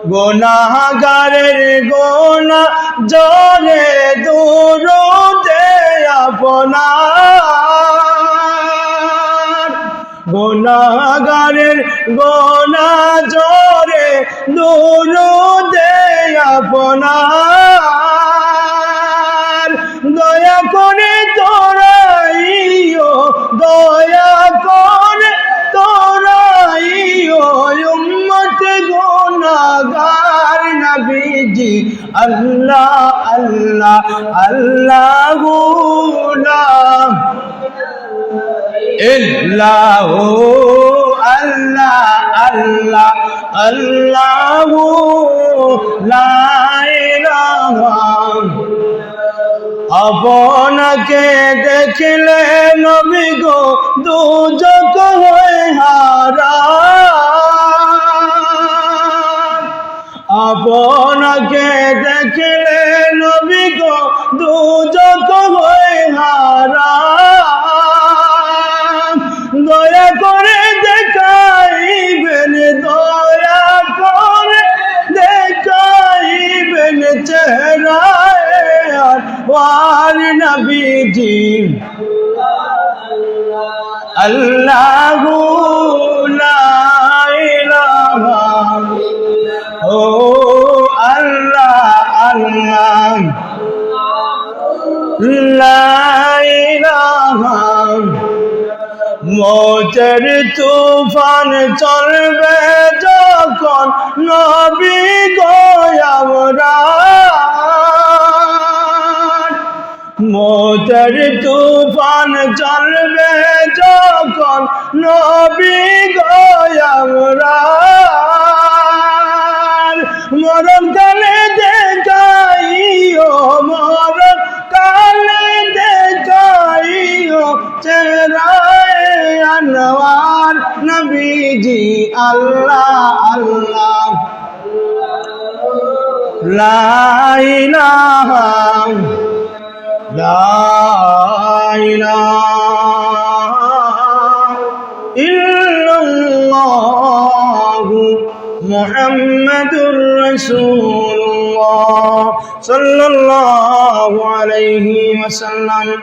গুনাহগারের গুনাহ জরে দুরুদে আপনার, গুনাহগারের গুনাহ জরে দুরুদে আপনার। দয়া করে তোরাইও, দয়া করে তোরাইও উম্মত গুনাহগার নবীজি। আল্লাহ আল্লাহ আল্লাহু লা ইল্লাহু, আল্লাহ আল্লাহ আল্লাহু লা ইলাহা। আপনাকে দেখলে নবী গো দুজক হয়ে হারাম, আপনাকে দেখলে নবী গো দুজক হয়ে হারাম। দয়া করে দেখাইবেন, দয়া করে দেখাইবেন চেহারায় আর নবীজি। আল্লাহু লা ইলাহা, ও আল্লাহ আল্লাহ লা ইলাহা। মৌতের তুফান চলবে যখন নবী গো আমরার, মৌতের তুফান চলবে যখন নবী গো আমরার। মরণ কালে দেখাইও, মরণ কালে দেখাইও চেহারায় আনোয়ার নবীজি। আল্লাহ আল্লাহ লা ইলাহা, লা ইলাহা ইল্লাল্লাহু মুহাম্মাদুর রাসূলুল্লাহ সাল্লাল্লাহু আলাইহি ওয়াসাল্লাম।